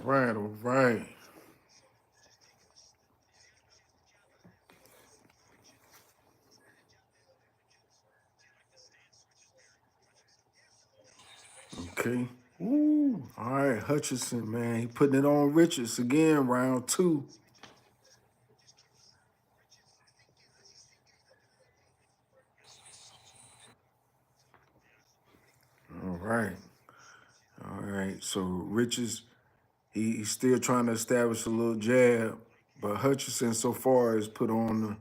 All right. Okay. Ooh. All right, Hutchinson, man. He putting it on Richards again, round two. All right. All right. So Richards, he's still trying to establish a little jab, but Hutchinson so far has put on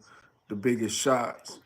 the biggest shots.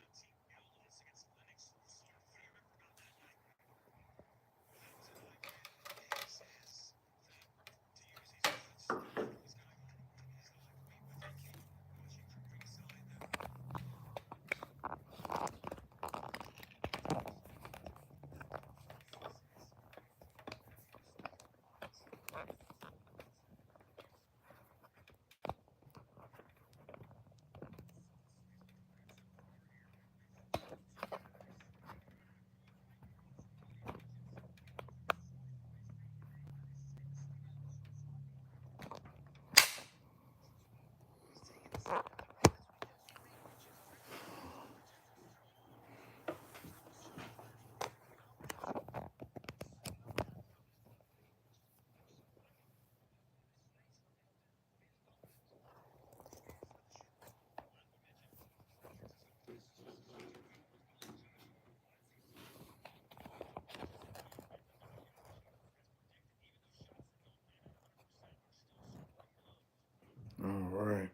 All right.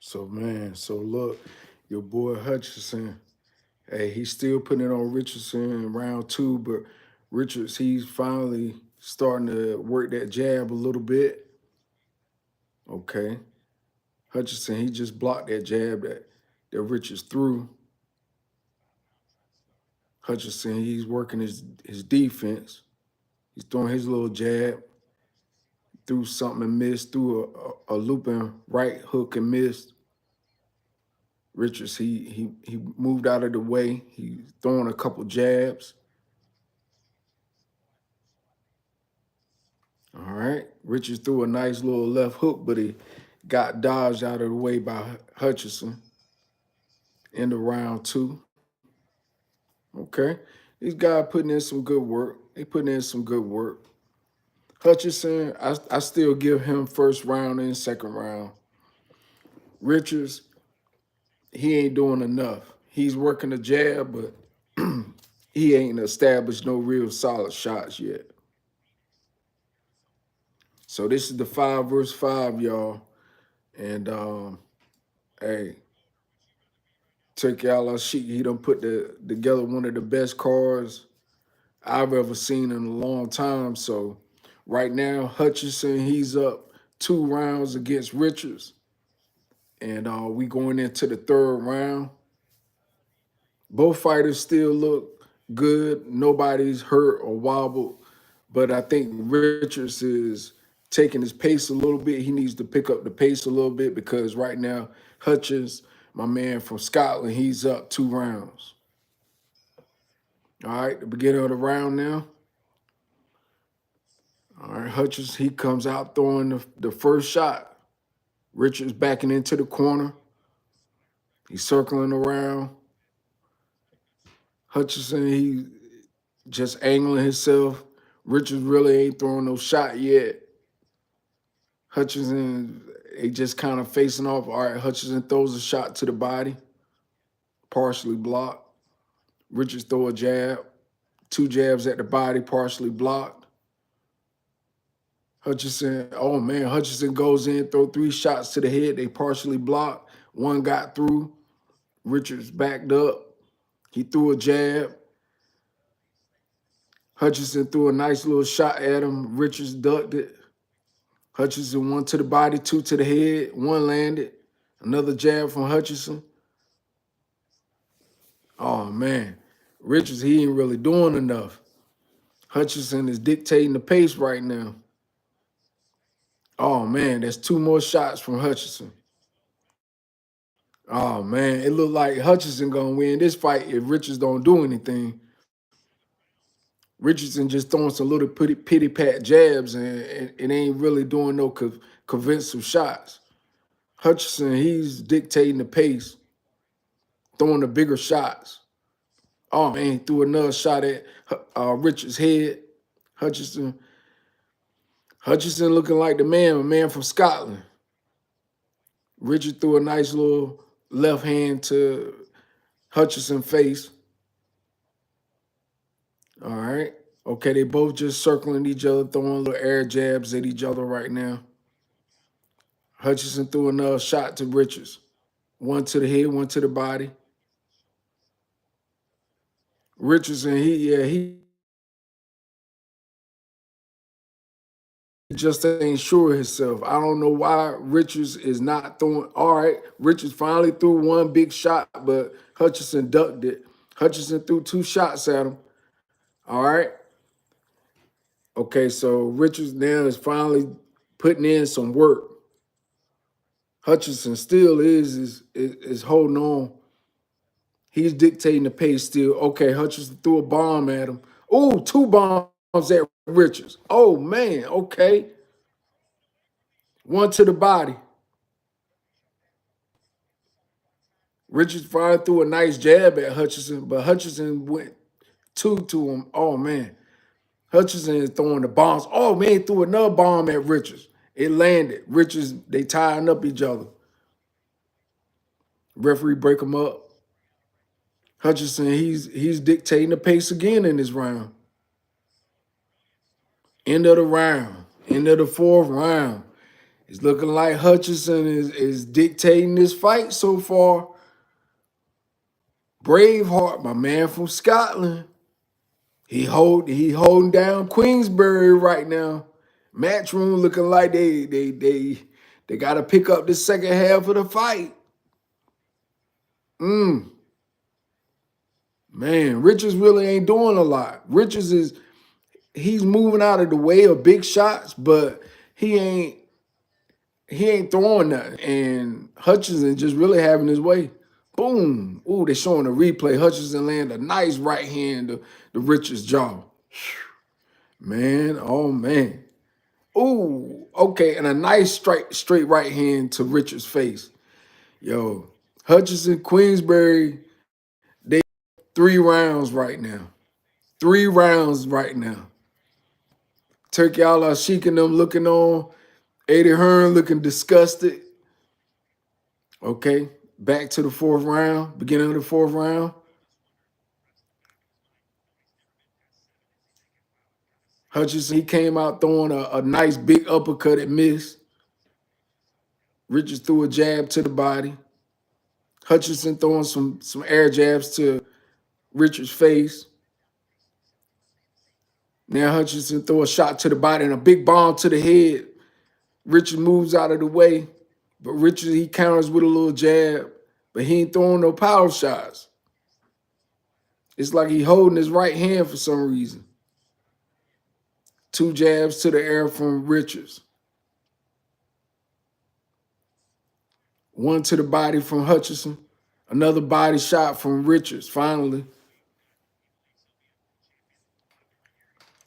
So man, so look, your boy Hutchinson, hey, he's still putting it on Richardson in round two, but Richards, he's finally starting to work that jab a little bit. Okay. Hutchinson, he just blocked that jab that Richards threw. Hutchinson, he's working his defense. He's throwing his little jab, threw something and missed, threw a looping right hook and missed. Richards, he moved out of the way. He's throwing a couple jabs. All right. Richards threw a nice little left hook, but he got dodged out of the way by Hutchinson in the round two. Okay. These guys putting in some good work. They putting in some good work. Hutchinson, I still give him first round and second round. Richards, he ain't doing enough. He's working the jab, but he ain't established no real solid shots yet. So this is the 5 versus 5, y'all. And hey, Turkey Allah Sheik, he done put together one of the best cards I've ever seen in a long time. So right now, Hutchinson, he's up 2 rounds against Richards. And we going into the third round. Both fighters still look good. Nobody's hurt or wobbled. But I think Richards is taking his pace a little bit. He needs to pick up the pace a little bit because right now, Hutchins, my man from Scotland, he's up 2 rounds. All right, the beginning of the round now. All right, Hutchins, he comes out throwing the first shot. Richards backing into the corner. He's circling around. Hutchinson, he just angling himself. Richards really ain't throwing no shot yet. Hutchinson, they just kind of facing off. All right, Hutchinson throws a shot to the body, partially blocked. Richards throw a jab, 2 jabs at the body, partially blocked. Hutchinson, oh man, Hutchinson goes in, throw 3 shots to the head. They partially blocked. One got through. Richards backed up. He threw a jab. Hutchinson threw a nice little shot at him. Richards ducked it. Hutchinson, 1 to the body, 2 to the head. 1 landed. Another jab from Hutchinson. Oh, man. Richards, he ain't really doing enough. Hutchinson is dictating the pace right now. Oh, man, that's 2 more shots from Hutchinson. Oh, man, it looked like Hutchinson going to win this fight if Richards don't do anything. Richardson just throwing some little pity pat jabs and ain't really doing no convincing shots. Hutchinson, he's dictating the pace, throwing the bigger shots. Oh man, he threw another shot at Richard's head. Hutchinson, Hutchinson looking like the man, a man from Scotland. Richard threw a nice little left hand to Hutchinson's face. All right. Okay, they both just circling each other, throwing little air jabs at each other right now. Hutchinson threw another shot to Richards. One to the head, one to the body. Richardson, he just ain't sure of himself. I don't know why Richards is not throwing. All right, Richards finally threw one big shot, but Hutchinson ducked it. Hutchinson threw two shots at him. All right. Okay, so Richards now is finally putting in some work. Hutchinson still is holding on. He's dictating the pace still. Okay, Hutchinson threw a bomb at him. Oh, two bombs at Richards. Oh, man, okay. One to the body. Richards finally threw a nice jab at Hutchinson, but Hutchinson went two to him. Oh, man. Hutchinson is throwing the bombs. Oh, man, he threw another bomb at Richards. It landed. Richards, they tying up each other. Referee break him up. Hutchinson, he's dictating the pace again in this round. End of the round. End of the fourth round. It's looking like Hutchinson is dictating this fight so far. Braveheart, my man from Scotland. He holding down Queensbury right now. Matchroom looking like they got to pick up the second half of the fight. Man, Richards really ain't doing a lot. Richards he's moving out of the way of big shots, but he ain't throwing nothing. And Hutchinson just really having his way. Boom. Ooh, they're showing a replay. Hutchinson land a nice right hand to Richards' jaw. Man, oh man. Ooh, okay, and a nice straight right hand to Richards' face. Yo, Hutchinson, Queensbury, they 3 rounds right now. 3 rounds right now. Turkey Allah Sheik and them looking on. Eddie Hearn looking disgusted. Okay, back to the fourth round, beginning of the fourth round. Hutchinson, he came out throwing a nice big uppercut at miss. Richards threw a jab to the body. Hutchinson throwing some air jabs to Richards' face. Now Hutchinson throw a shot to the body and a big bomb to the head. Richards moves out of the way, but Richards, he counters with a little jab, but he ain't throwing no power shots. It's like he holding his right hand for some reason. 2 jabs to the air from Richards. 1 to the body from Hutchinson. Another body shot from Richards, finally.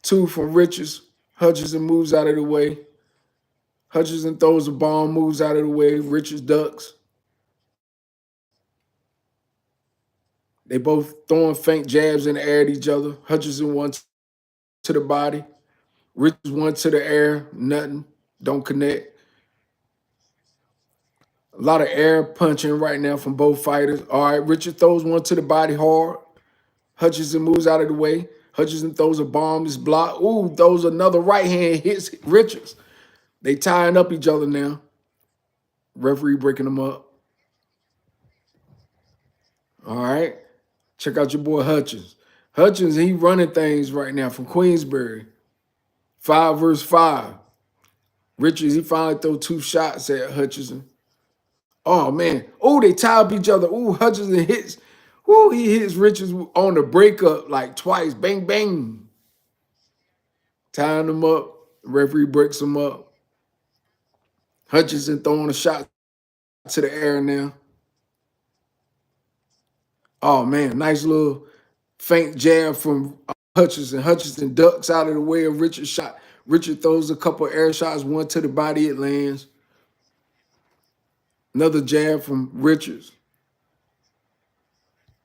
2 from Richards. Hutchinson moves out of the way. Hutchinson throws a bomb, moves out of the way. Richards ducks. They both throwing faint jabs in the air at each other. Hutchinson 1 to the body. Richards 1 to the air. Nothing. Don't connect. A lot of air punching right now from both fighters. All right, Richard throws 1 to the body hard. Hutchinson moves out of the way. Hutchinson throws a bomb. It's blocked. Ooh, throws another right hand, hits Richards. They tying up each other now. Referee breaking them up. All right. Check out your boy Hutchins. Hutchins, he running things right now from Queensbury. 5 versus 5. Richards, he finally throw 2 shots at Hutchinson. Oh, man. Oh, they tie up each other. Ooh, Hutchinson hits. Ooh, he hits Richards on the breakup like twice. Bang, bang. Tying them up. The referee breaks them up. Hutchinson throwing a shot to the air now. Oh, man. Nice little faint jab from Hutchinson. Hutchinson ducks out of the way of Richard's shot. Richard throws a couple air shots, one to the body, it lands. Another jab from Richards.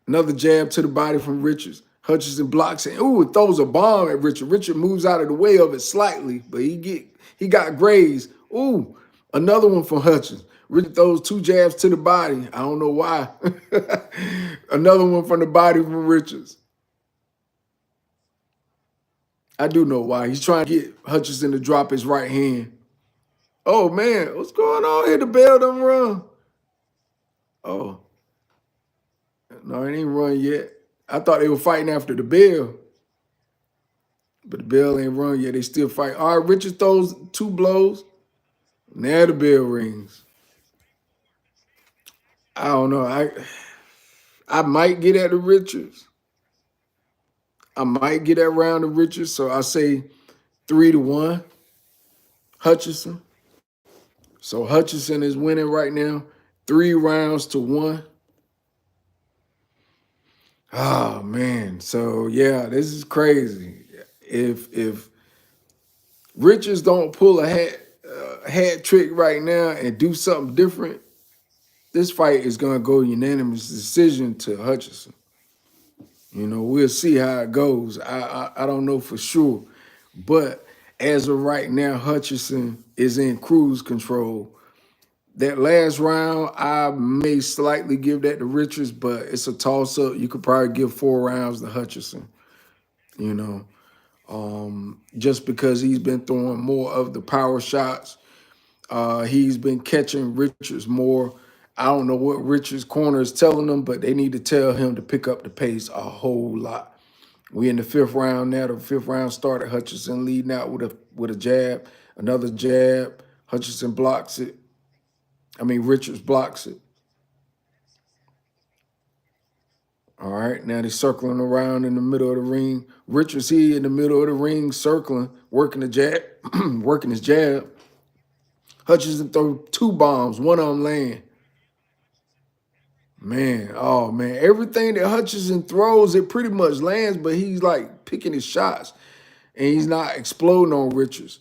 Another jab to the body from Richards. Hutchinson blocks it. Ooh, throws a bomb at Richard. Richard moves out of the way of it slightly, but he got grazed. Ooh, another one from Hutchins. Richard throws two jabs to the body. I don't know why. Another one from the body from Richards. I do know why. He's trying to get Hutchinson to drop his right hand. Oh, man, what's going on here? The bell done run. Oh, no, it ain't run yet. I thought they were fighting after the bell. But the bell ain't run yet. They still fight. All right, Richard throws two blows. Now the bell rings. I don't know. I might get at the Richards. I might get that round to Richards. So I say 3-1. Hutchinson. So Hutchinson is winning right now. 3-1. Oh man. So yeah, this is crazy. If Richards don't pull a hat trick right now and do something different, this fight is going to go unanimous decision to Hutchinson. You know, we'll see how it goes. I don't know for sure. But as of right now, Hutchinson is in cruise control. That last round, I may slightly give that to Richards, but it's a toss-up. You could probably give 4 rounds to Hutchinson, you know, just because he's been throwing more of the power shots. He's been catching Richards more. I don't know what Richards' corner is telling him, but they need to tell him to pick up the pace a whole lot. We in the 5th round now. The 5th round started. Hutchinson leading out with a jab, another jab. Hutchinson blocks it. Richards blocks it. All right, now they're circling around in the middle of the ring. Richards here in the middle of the ring, circling, working the jab, working his jab. Hutchinson throw 2 bombs, one of them land. Man, oh man, everything that Hutchinson throws, it pretty much lands, but he's like picking his shots, and he's not exploding on Richards.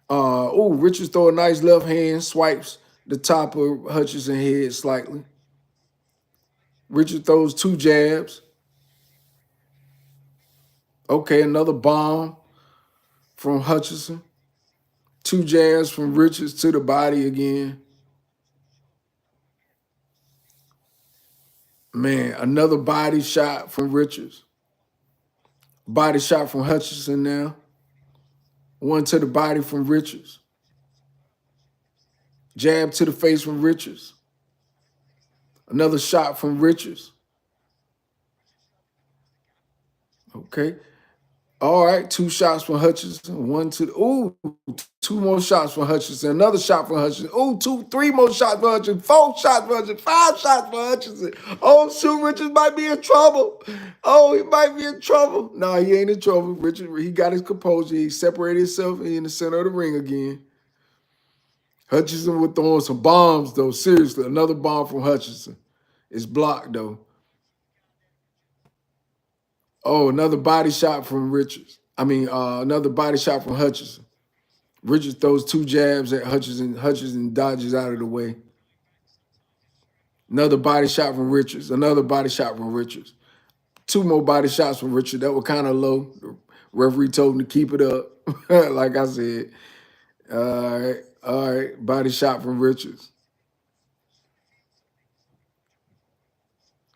Richards throw a nice left hand, swipes the top of Hutchinson's head slightly. Richards throws 2 jabs. Okay, another bomb from Hutchinson. 2 jabs from Richards to the body again. Man, another body shot from Richards. Body shot from Hutchinson now. One to the body from Richards. Jab to the face from Richards. Another shot from Richards. Okay. All right, 2 shots from Hutchinson. 2 more shots from Hutchinson. Another shot from Hutchinson. 3 more shots for Hutchinson. 4 shots for Hutchinson. 5 shots for Hutchinson. Oh, shoot, Richards might be in trouble. Oh, he might be in trouble. No, he ain't in trouble. Richard, he got his composure. He separated himself in the center of the ring again. Hutchinson was throwing some bombs, though. Seriously, another bomb from Hutchinson. It's blocked, though. Oh, another body shot from Richards. Another body shot from Hutchinson. Richards throws 2 jabs at Hutchinson. Hutchinson dodges out of the way. Another body shot from Richards. Another body shot from Richards. 2 more body shots from Richards. That were kind of low. The referee told him to keep it up. Like I said. All right. Body shot from Richards.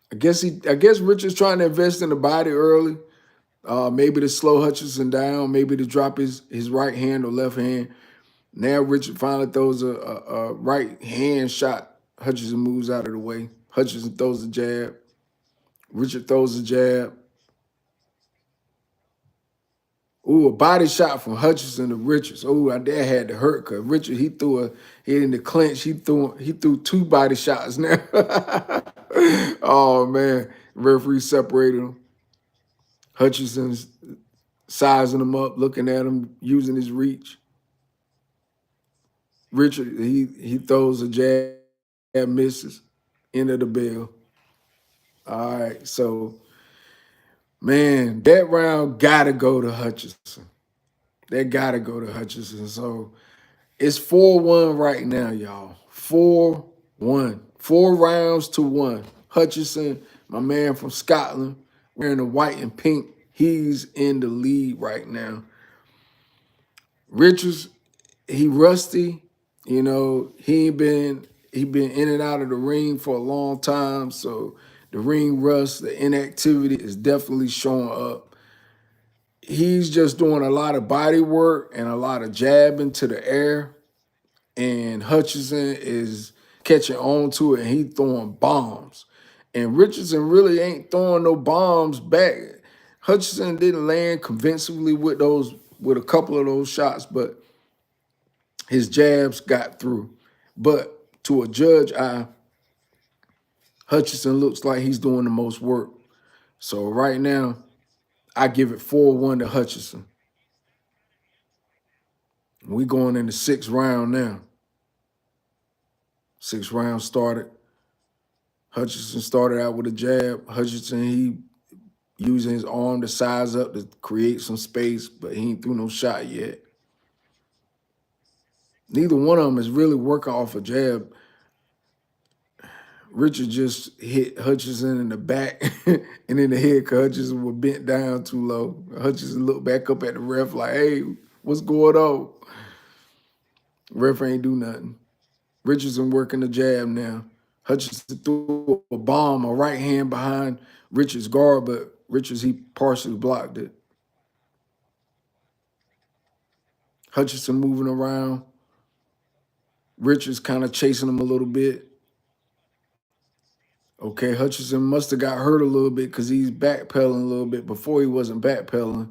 I guess Richards trying to invest in the body early. Maybe to slow Hutchinson down, maybe to drop his right hand or left hand. Now Richard finally throws a right hand shot. Hutchinson moves out of the way. Hutchinson throws a jab. Richard throws a jab. Ooh, a body shot from Hutchinson to Richards. Ooh, that had to hurt because Richard, he threw a hit in the clinch. He threw 2 body shots now. Oh man, referee separated him. Hutchinson's sizing him up, looking at him, using his reach. Richard, he throws a jab, misses, end of the bell. All right, so Man, that round gotta go to Hutchinson. That gotta go to Hutchinson. So it's 4-1 right now, y'all. 4-1. 4 rounds to 1. Hutchinson, my man from Scotland, wearing the white and pink. He's in the lead right now. Richards, he rusty. You know, he been in and out of the ring for a long time. So the ring rust, the inactivity is definitely showing up. He's just doing a lot of body work and a lot of jabbing to the air. And Hutchinson is catching on to it and he throwing bombs. And Richardson really ain't throwing no bombs back. Hutchinson didn't land convincingly with a couple of those shots, but his jabs got through. But to a judge eye, Hutchinson looks like he's doing the most work. So right now, I give it 4-1 to Hutchinson. We going in the 6th round now. 6th round started. Hutchinson started out with a jab. Hutchinson, he using his arm to size up to create some space, but he ain't threw no shot yet. Neither one of them is really working off a jab. Richard just hit Hutchinson in the back and in the head because Hutchinson was bent down too low. Hutchinson looked back up at the ref like, hey, what's going on? Ref ain't do nothing. Richardson working the jab now. Hutchinson threw a bomb, a right hand behind Richards' guard, but Richards, he partially blocked it. Hutchinson moving around. Richards kind of chasing him a little bit. Okay, Hutchinson must have got hurt a little bit because he's backpedaling a little bit. Before he wasn't backpedaling.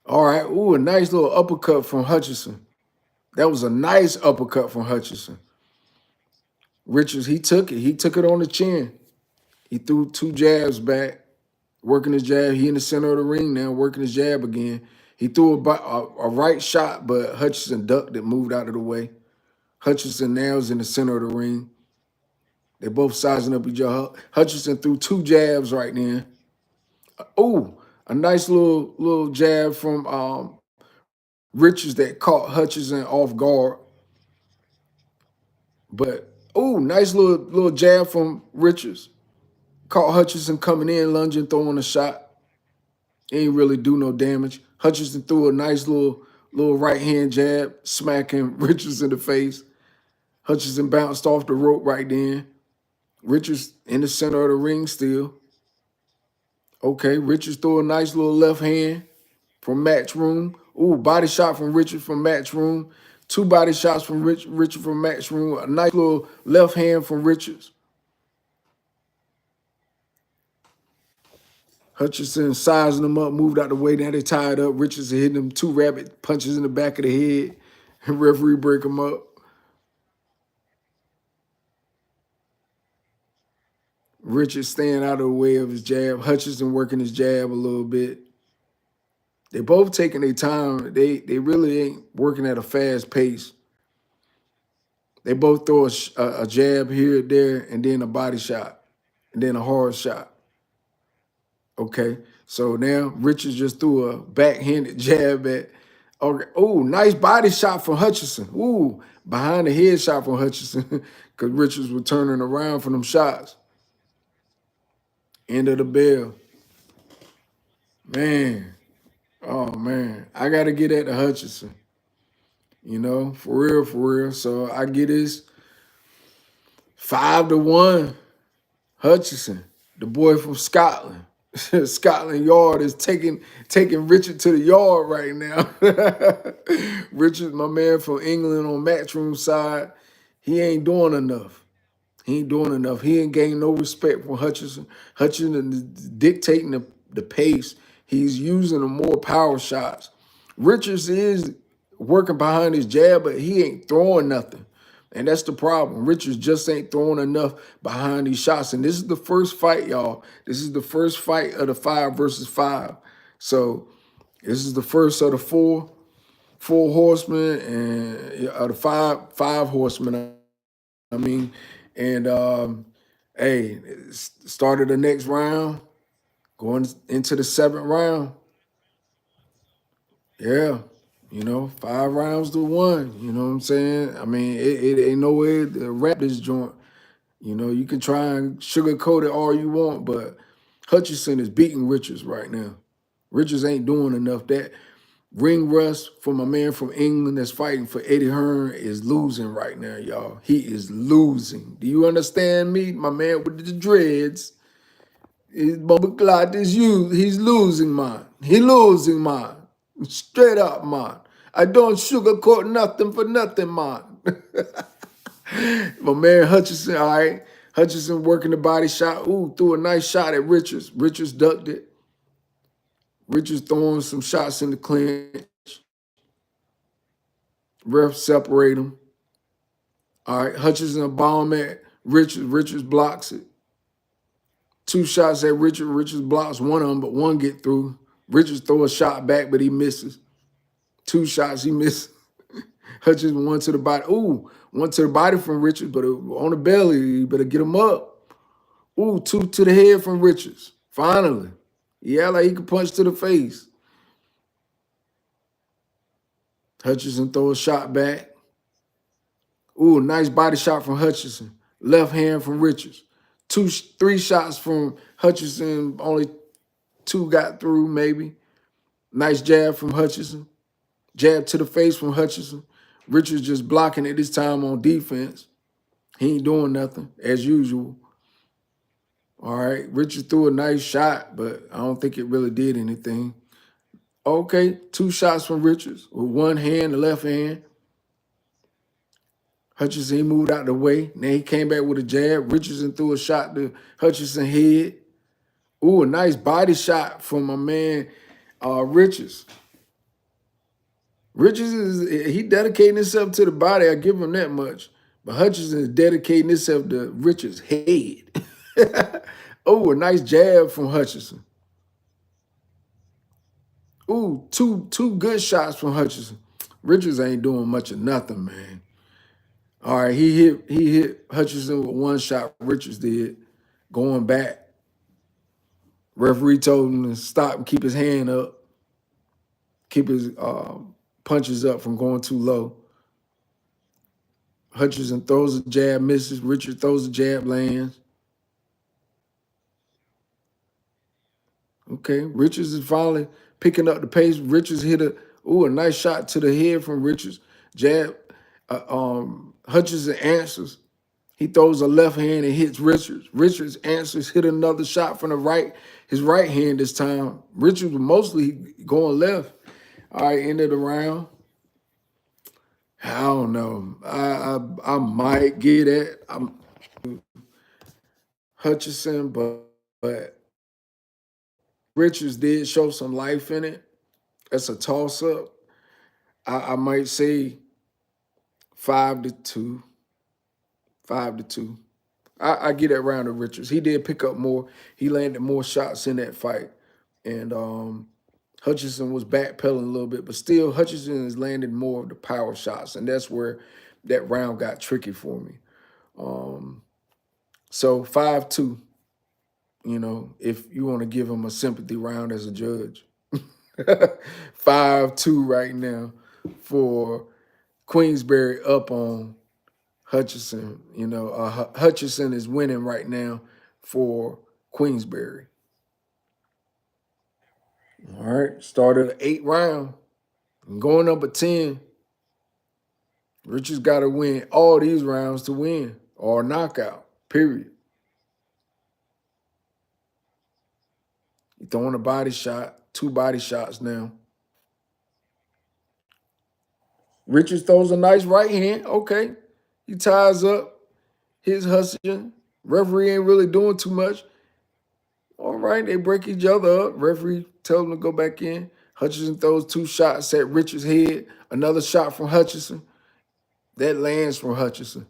All right, ooh, a nice little uppercut from Hutchinson. That was a nice uppercut from Hutchinson. Richards, he took it. He took it on the chin. He threw 2 jabs back, working his jab. He in the center of the ring now, working his jab again. He threw a right shot, but Hutchinson ducked it, moved out of the way. Hutchinson now is in the center of the ring. They're both sizing up each other. Hutchinson threw 2 jabs right now. Oh, a nice little jab from Richards that caught Hutchinson off guard. But, oh, nice little jab from Richards. Caught Hutchinson coming in, lunging, throwing a shot. Ain't really do no damage. Hutchinson threw a nice little right hand jab, smacking Richards in the face. Hutchinson bounced off the rope right then. Richards in the center of the ring still. Okay, Richards threw a nice little left hand from Matchroom. Ooh, body shot from Richard from Matchroom. 2 body shots from Richard from Matchroom. A nice little left hand from Richards. Hutchinson sizing him up, moved out the way. Now they tied up. Richards hitting him 2 rabbit punches in the back of the head. And referee break him up. Richards staying out of the way of his jab. Hutchinson working his jab a little bit. They both taking their time. They really ain't working at a fast pace. They both throw a jab here, there, and then a body shot, and then a hard shot. Okay, so now Richards just threw a backhanded jab at. Okay, oh, nice body shot from Hutchinson. Ooh, behind the head shot from Hutchinson because Richards was turning around for them shots. End of the bell. Man, oh man, I got to get at the Hutchinson. You know, for real, for real. So I get this 5-1. Hutchinson, the boy from Scotland. Scotland Yard is taking Richard to the yard right now. Richard, my man from England on Matchroom side, he ain't doing enough. He ain't doing enough. He ain't gained no respect from Hutchinson. Hutchinson is dictating the pace. He's using the more power shots. Richards is working behind his jab, but he ain't throwing nothing. And that's the problem. Richards just ain't throwing enough behind these shots. And this is the first fight, y'all. This is the first fight of the 5 versus 5. So this is the first of the four horsemen and of the five horsemen. I mean, and hey, started the next round. Going into the 7th round. Yeah. 5 rounds to 1. You know what I'm saying? I mean, it ain't no way to wrap this joint. You can try and sugarcoat it all you want, but Hutchinson is beating Richards right now. Richards ain't doing enough. That ring rust from a man from England that's fighting for Eddie Hearn is losing right now, y'all. He is losing. Do you understand me? My man with the dreads. His Bubba Clot is you. He's losing, man. He losing, man. Straight up, man. I don't sugarcoat nothing for nothing, man. My man Hutchinson, all right. Hutchinson working the body shot. Ooh, threw a nice shot at Richards. Richards ducked it. Richards throwing some shots in the clinch. Ref separate him. All right, Hutchinson a bomb at Richards. Richards blocks it. 2 shots at Richards. Richards blocks one of them, but one get through. Richards throw a shot back, but he misses. 2 shots, he misses. Hutchinson one to the body. Ooh, one to the body from Richards, but on the belly, you better get him up. Ooh, 2 to the head from Richards. Finally. Yeah, like he could punch to the face. Hutchinson throw a shot back. Ooh, nice body shot from Hutchinson. Left hand from Richards. 3 shots from Hutchinson. Only 2 got through, maybe. Nice jab from Hutchinson. Jab to the face from Hutchinson. Richards just blocking it this time on defense. He ain't doing nothing, as usual. All right, Richards threw a nice shot, but I don't think it really did anything. Okay, 2 shots from Richards with one hand, the left hand. Hutchinson, he moved out the way. Then he came back with a jab. Richardson threw a shot to Hutchinson head. Ooh, a nice body shot from my man Richards. Richards he dedicating himself to the body. I give him that much. But Hutchinson is dedicating himself to Richards' head. Oh, a nice jab from Hutchinson. Ooh, two good shots from Hutchinson. Richards ain't doing much of nothing, man. All right, he hit Hutchinson with 1 shot. Richards did. Going back. Referee told him to stop and keep his hand up. Keep his punches up from going too low. Hutchinson throws a jab, misses. Richards throws a jab, lands. Okay, Richards is finally picking up the pace. Richards hit a nice shot to the head from Richards. Jab. Hutchinson answers. He throws a left hand and hits Richards. Richards answers, hit another shot from the right, his right hand this time. Richards was mostly going left. All right, end of the round. I don't know. I might get it. I'm Hutchinson, but Richards did show some life in it. That's a toss-up. I might say 5-2. 5-2. I get that round to Richards. He did pick up more. He landed more shots in that fight. And Hutchinson was backpedaling a little bit, but still Hutchinson is landing more of the power shots. And that's where that round got tricky for me. So 5-2, if you want to give him a sympathy round as a judge. 5-2 right now for Queensberry up on Hutchinson. Hutchinson is winning right now for Queensberry. All right, started an 8th round. And going up a 10. Richards got to win all these rounds to win or knockout, period. He's throwing a body shot, 2 body shots now. Richards throws a nice right hand. Okay. He ties up his hustling. Referee ain't really doing too much. All right, they break each other up. Referee tells them to go back in. Hutchinson throws 2 shots at Richards' head. Another shot from Hutchinson. That lands from Hutchinson.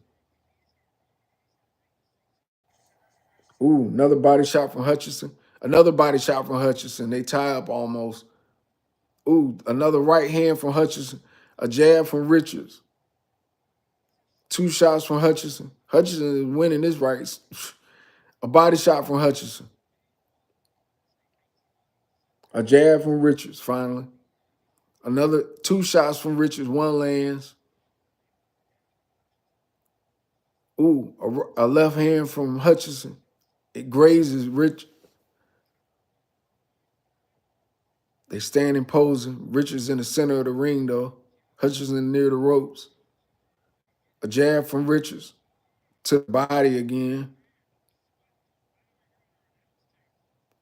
Ooh, another body shot from Hutchinson. Another body shot from Hutchinson. They tie up almost. Ooh, another right hand from Hutchinson. A jab from Richards. 2 shots from Hutchinson. Hutchinson is winning this right. A body shot from Hutchinson. A jab from Richards, finally. Another 2 shots from Richards, 1 lands. Ooh, a left hand from Hutchinson. It grazes Rich. They stand imposing. Richards in the center of the ring, though. Hutchinson near the ropes. A jab from Richards to the body again.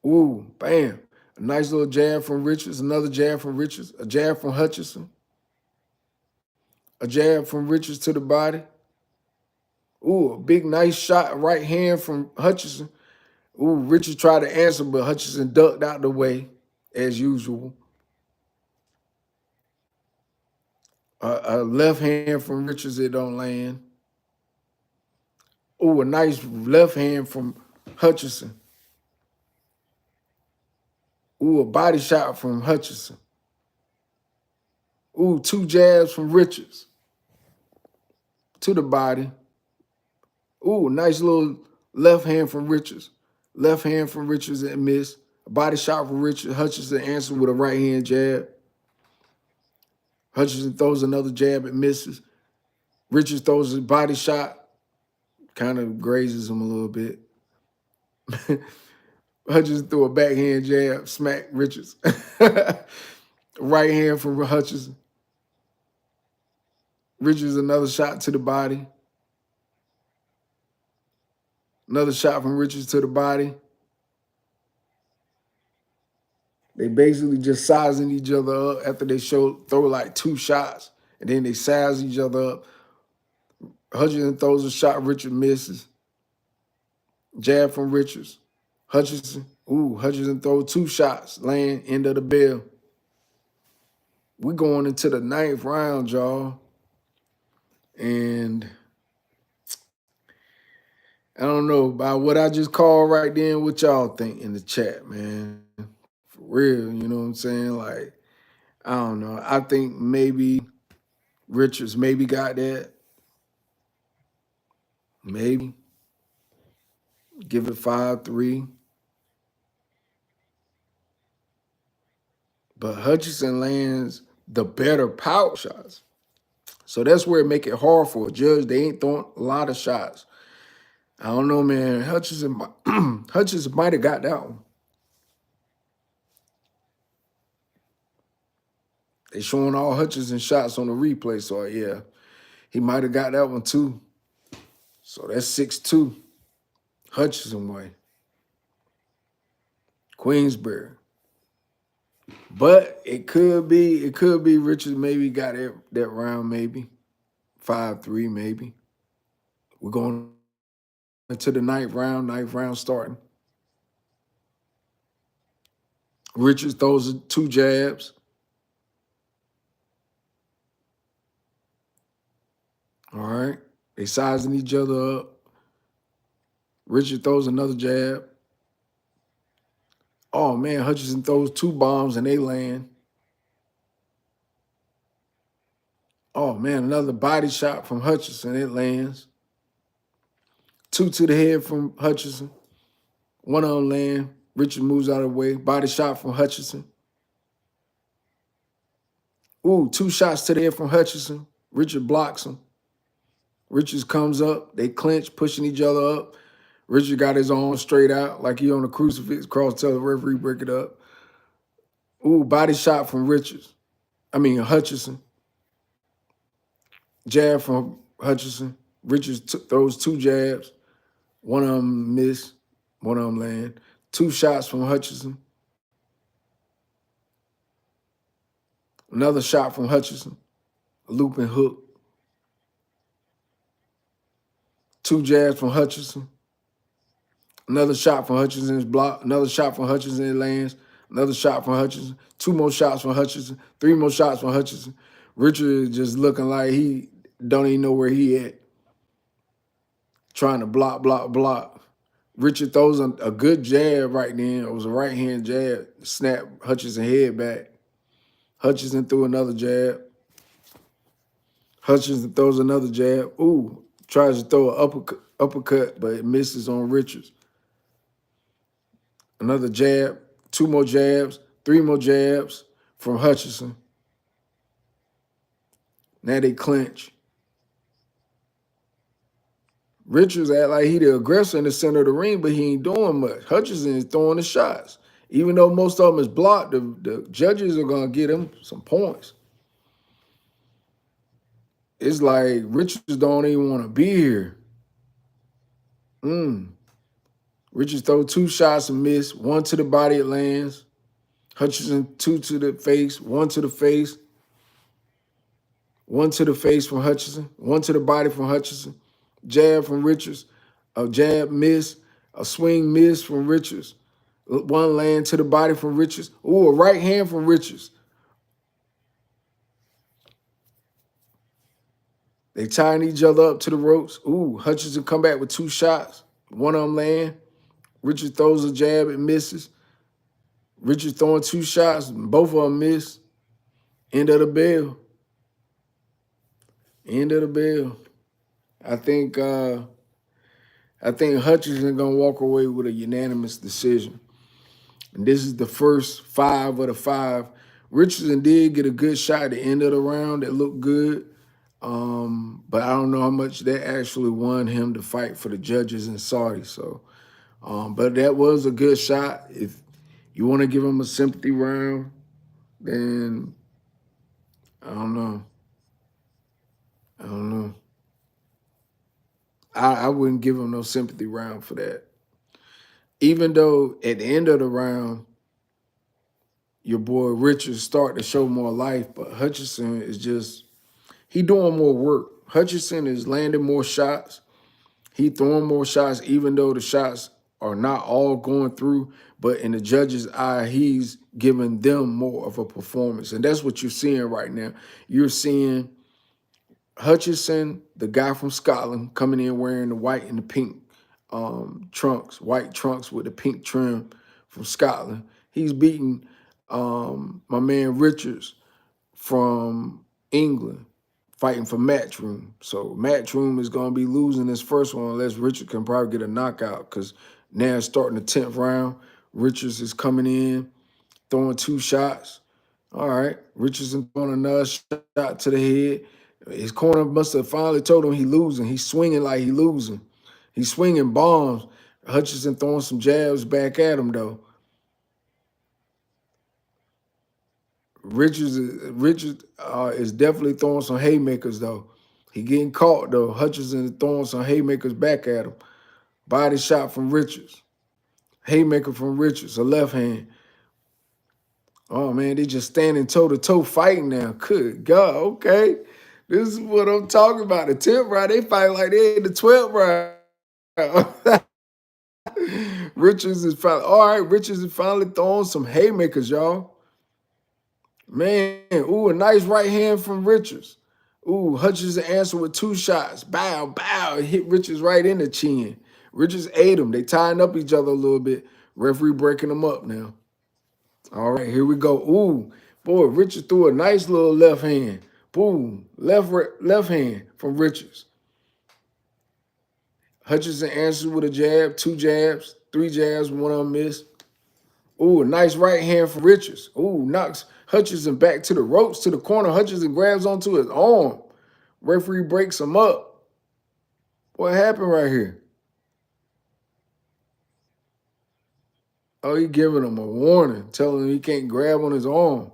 Ooh, bam. A nice little jab from Richards. Another jab from Richards. A jab from Hutchinson. A jab from Richards to the body. Ooh, a big nice shot, right hand from Hutchinson. Ooh, Richards tried to answer, but Hutchinson ducked out the way, as usual. A left hand from Richards, it don't land. Ooh, a nice left hand from Hutchinson. Ooh, a body shot from Hutchinson. Ooh, 2 jabs from Richards to the body. Ooh, nice little left hand from Richards. Left hand from Richards and missed. A body shot from Richards. Hutchinson answered with a right hand jab. Hutchinson throws another jab and misses. Richards throws a body shot, kind of grazes him a little bit. Hutchinson threw a backhand jab, smack Richards. Right hand from Hutchinson. Richards another shot to the body. Another shot from Richards to the body. They basically just sizing each other up after they throw like 2 shots. And then they size each other up. Hutchinson throws a shot, Richards misses. Jab from Richards. Hutchinson throws 2 shots, land, end of the bell. We're going into the 9th round, y'all. And I don't know about what I just called right then, what y'all think in the chat, man. For real, you know what I'm saying? Like, I don't know. I think maybe Richards maybe got that. Maybe. Give it 5-3. But Hutchinson lands the better power shots. So that's where it make it hard for a judge. They ain't throwing a lot of shots. I don't know, man. Hutchinson might have got that one. They showing all Hutchinson shots on the replay. So, yeah, he might have got that one too. So that's 6-2. Hutchinson way. Queensbury. But it could be Richards maybe got that round, maybe. 5-3, maybe. We're going into the 9th round starting. Richards throws 2 jabs. All right. They sizing each other up. Richards throws another jab. Oh, man, Hutchinson throws 2 bombs and they land. Oh, man, another body shot from Hutchinson. It lands. 2 to the head from Hutchinson. 1 on land. Richards moves out of the way. Body shot from Hutchinson. Ooh, 2 shots to the head from Hutchinson. Richard blocks him. Richards comes up. They clinch, pushing each other up. Richard got his arm straight out like he on a crucifix. Cross, tell the referee, break it up. Ooh, body shot from Hutchinson. Jab from Hutchinson. Richards throws 2 jabs. 1 of them miss. 1 of them land. 2 shots from Hutchinson. Another shot from Hutchinson. A looping hook. 2 jabs from Hutchinson. Another shot from Hutchinson's block. Another shot from Hutchinson, it lands. Another shot from Hutchinson. 2 more shots from Hutchinson. 3 more shots from Hutchinson. Richard just looking like he don't even know where he at. Trying to block. Richard throws a good jab right then. It was a right-hand jab. Snap Hutchinson head back. Hutchinson threw another jab. Hutchinson throws another jab. Ooh, tries to throw an uppercut, but it misses on Richards. Another jab. 2 more jabs. Three more jabs from Hutchinson. Now they clinch. Richards act like he the aggressor in the center of the ring, but he ain't doing much. Hutchinson is throwing the shots. Even though most of them is blocked, the judges are going to get him some points. It's like Richards don't even want to be here. Richards throw two shots and miss. One to the body, it lands. Hutchinson, two to the face, one to the face. One to the face from Hutchinson, one to the body from Hutchinson. Jab from Richards, a jab miss, a swing miss from Richards. One land to the body from Richards. Ooh, a right hand from Richards. They tying each other up to the ropes. Ooh, Hutchinson come back with two shots. One of them land. Richards throws a jab, it misses. Richards throwing two shots, both of them miss. End of the bell. End of the bell. I think Hutchinson gonna walk away with a unanimous decision. And this is the first 5 of the 5. Richardson did get a good shot at the end of the round that looked good. But I don't know how much that actually won him to fight for the judges in Saudi. So, but that was a good shot. If you want to give him a sympathy round, then I don't know. I wouldn't give him no sympathy round for that. Even though at the end of the round, your boy Richards start to show more life, but Hutchinson is just, he doing more work. Hutchinson is landing more shots. He throwing more shots, even though the shots are not all going through, but in the judge's eye, he's giving them more of a performance. And that's what you're seeing right now. You're seeing Hutchinson, the guy from Scotland, coming in wearing the white and the pink trunks, white trunks with the pink trim from Scotland. He's beating my man Richards from England, fighting for Matchroom. So Matchroom is going to be losing this first one unless Richards can probably get a knockout, because now it's starting the 10th round. Richards is coming in, throwing two shots. All right, Richardson throwing another shot to the head. His corner must have finally told him he losing. He's swinging like he losing. He's swinging bombs. Hutchinson throwing some jabs back at him, though. Richards is definitely throwing some haymakers, though. He getting caught, though. Hutchinson is throwing some haymakers back at him. Body shot from Richards. Haymaker from Richards, a left hand. Oh, man, they just standing toe-to-toe fighting now. Good God, okay. This is what I'm talking about. The 10th round, they fight like they in the 12th round. Richards is finally throwing some haymakers, y'all. Man, ooh, a nice right hand from Richards. Ooh, Hutchinson answered with two shots. Bow, bow, hit Richards right in the chin. Richards ate him. They tying up each other a little bit. Referee breaking them up now. All right, here we go. Ooh, boy, Richards threw a nice little left hand. Boom, left hand from Richards. Hutchinson answered with a jab, two jabs, three jabs, one of them missed. Ooh, a nice right hand from Richards. Ooh, knocks Hutchinson back to the ropes, to the corner. Hutchinson grabs onto his arm. Referee breaks him up. What happened right here? Oh, he giving him a warning, telling him he can't grab on his arm.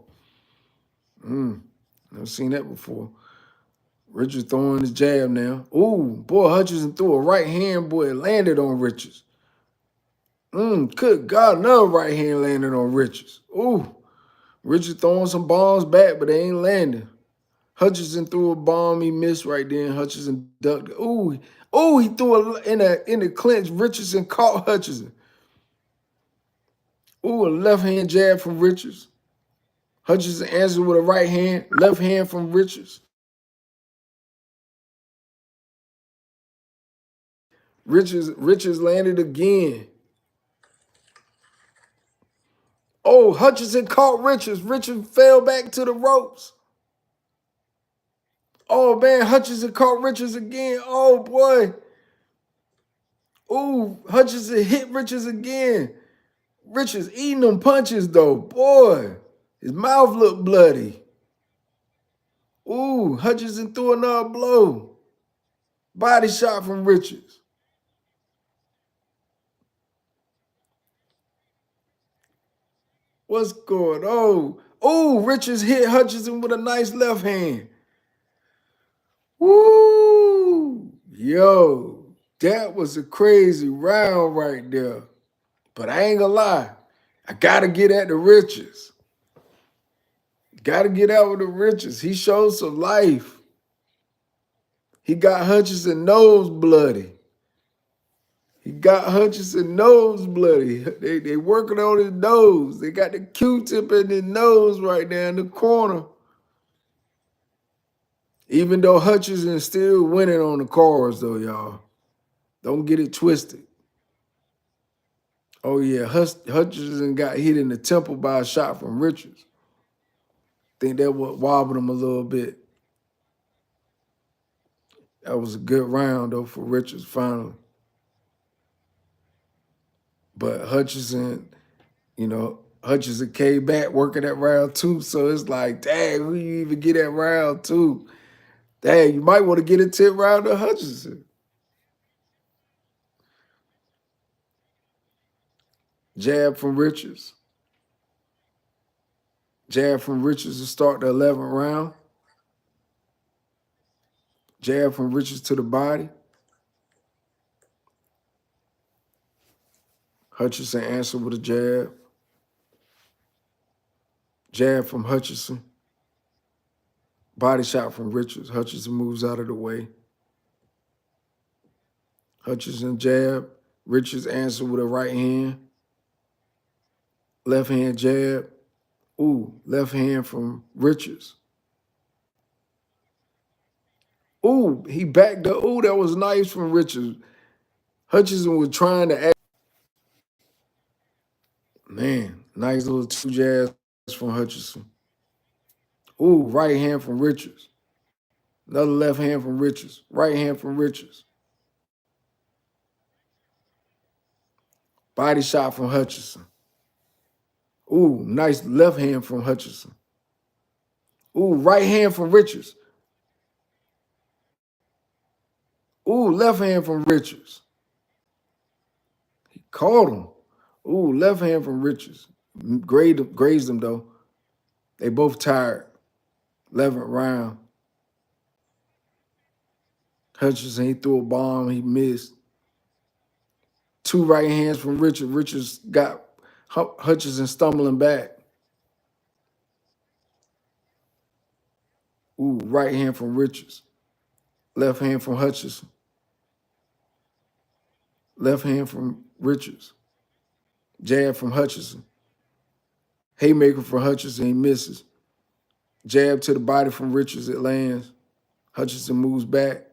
Never seen that before. Richards throwing his jab now. Ooh, boy, Hutchinson threw a right hand, boy, it landed on Richards. Good God, another right hand landed on Richards. Ooh, Richards throwing some bombs back, but they ain't landing. Hutchinson threw a bomb, he missed right then. Hutchinson ducked. Ooh, he threw in the clinch. Richardson caught Hutchinson. Ooh, a left hand jab from Richards. Hutchinson answered with a right hand, left hand from Richards. Richards landed again. Oh, Hutchinson caught Richards. Richards fell back to the ropes. Oh, man, Hutchinson caught Richards again. Oh, boy. Ooh, Hutchinson hit Richards again. Richards eating them punches though. Boy, his mouth looked bloody. Ooh, Hutchinson threw another blow. Body shot from Richards. What's going on? Oh, Richards hit Hutchinson with a nice left hand. Woo! Yo, that was a crazy round right there. But I ain't gonna lie. I gotta get at the Richards. Gotta get out with the Richards. He showed some life. He got Hutchinson nose bloody. He got Hutchinson nose bloody. They working on his nose. They got the Q-tip in his nose right there in the corner. Even though Hutchinson still winning on the cards though, y'all. Don't get it twisted. Oh yeah, Hutchinson got hit in the temple by a shot from Richards. Think that what wobbled him a little bit. That was a good round though for Richards finally. But Hutchinson, Hutchinson came back working at round 2. So it's like, dang, who you even get at round 2? Dang, you might want to get a 10 round to Hutchinson. Jab from Richards. Jab from Richards to start the 11th round. Jab from Richards to the body. Hutchinson answered with a jab. Jab from Hutchinson. Body shot from Richards. Hutchinson moves out of the way. Hutchinson jab. Richards answered with a right hand. Left hand jab. Ooh, left hand from Richards. Ooh, he backed up. Ooh, that was nice from Richards. Hutchinson was trying to act. Man, nice little 2 jabs from Hutchinson. Ooh, right hand from Richards. Another left hand from Richards. Right hand from Richards. Body shot from Hutchinson. Ooh, nice left hand from Hutchinson. Ooh, right hand from Richards. Ooh, left hand from Richards. He caught him. Ooh, left hand from Richards. Grazed him though. They both tired. 11th round. Hutchinson, he threw a bomb. He missed. 2 right hands from Richards. Richards got Hutchinson stumbling back. Ooh, right hand from Richards. Left hand from Hutchinson. Left hand from Richards. Jab from Hutchinson. Haymaker from Hutchinson, he misses. Jab to the body from Richards, it lands. Hutchinson moves back.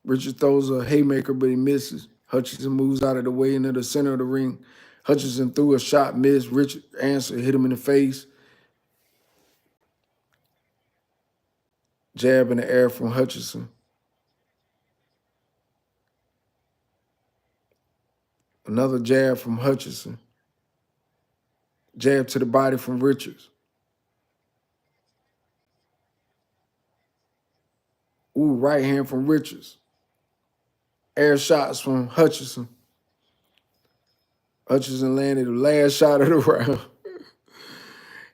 Richards throws a haymaker, but he misses. Hutchinson moves out of the way into the center of the ring. Hutchinson threw a shot, missed. Richards answered, hit him in the face. Jab in the air from Hutchinson. Another jab from Hutchinson. Jab to the body from Richards. Ooh, right hand from Richards. Air shots from Hutchinson. Hutchinson landed the last shot of the round.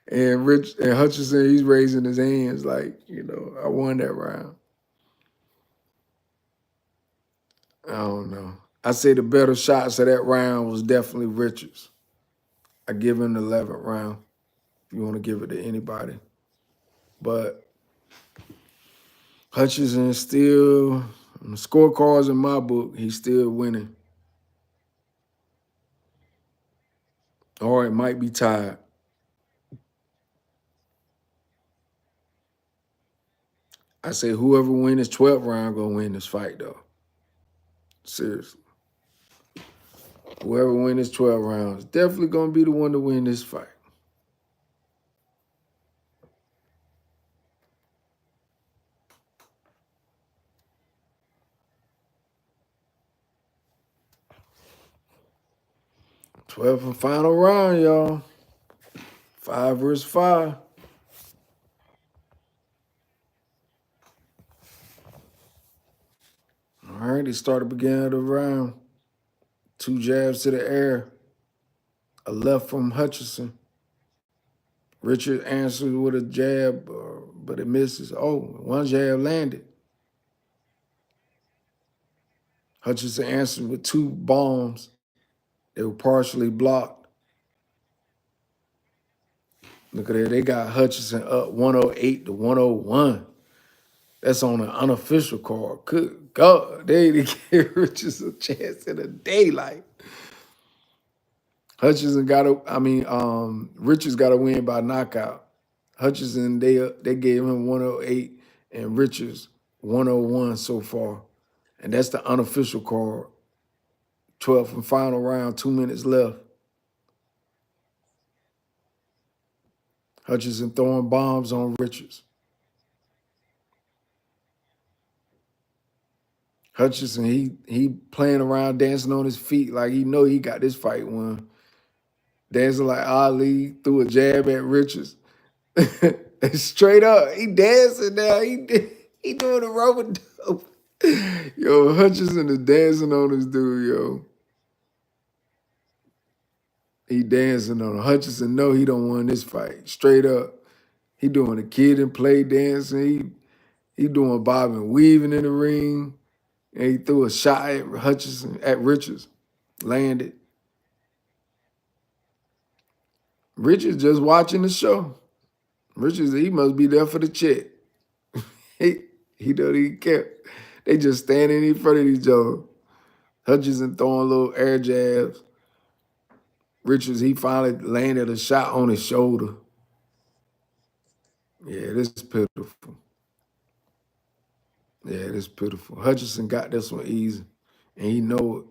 And Hutchinson, he's raising his hands like, I won that round. I don't know. I say the better shots of that round was definitely Richards. I give him the 11th round if you want to give it to anybody. But Hutchinson is still, on the scorecards in my book, he's still winning. Or it might be tied. I say whoever wins this 12th round gonna win this fight, though. Seriously. Whoever wins this 12 rounds definitely gonna be the one to win this fight. 12th and final round, y'all. 5 versus 5. All right, they start the beginning of the round. 2 jabs to the air. A left from Hutchinson. Richard answers with a jab, but it misses. Oh, 1 jab landed. Hutchinson answered with 2 bombs. They were partially blocked. Look at that. They got Hutchinson up 108 to 101. That's on an unofficial card. Good God. They didn't give Richards a chance in the daylight. Hutchinson Richards got to win by knockout. Hutchinson, they gave him 108 and Richards 101 so far. And that's the unofficial card. 12th and final round, 2 minutes left. Hutchinson throwing bombs on Richards. Hutchinson, he playing around, dancing on his feet like he know he got this fight won. Dancing like Ali, threw a jab at Richards. Straight up, he dancing now. He doing a rubber dope. Yo, Hutchinson is dancing on this dude, yo. He dancing on him. Hutchinson know he don't win this fight. Straight up. He doing a kid and play dancing. He doing bob and weaving in the ring. And he threw a shot at Richards. Landed. Richards just watching the show. Richards, he must be there for the check. he don't even care. They just standing in front of each other. Hutchinson throwing little air jabs. Richards, he finally landed a shot on his shoulder. Yeah, this is pitiful. Yeah, this is pitiful. Hutchinson got this one easy. And he know it.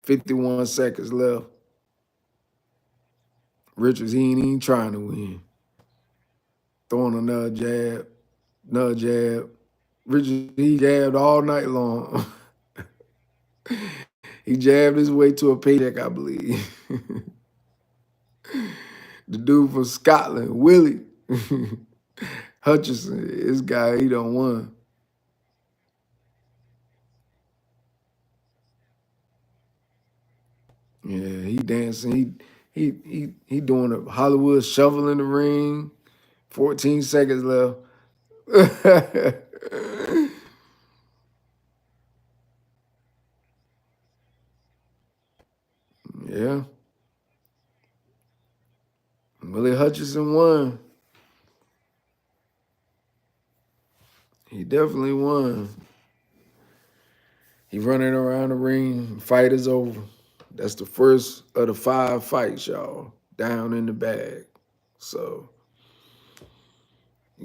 51 seconds left. Richards, he ain't even trying to win. Throwing another jab. Another jab. Richards, he jabbed all night long. He jabbed his way to a paycheck, I believe. The dude from Scotland, Willie. Hutchinson, this guy, he done won. Yeah, he dancing. He doing a Hollywood shuffle in the ring. 14 seconds left. Yeah. Willie Hutchinson won. He definitely won. He running around the ring. Fight is over. That's the first of the 5 fights, y'all. Down in the bag. So,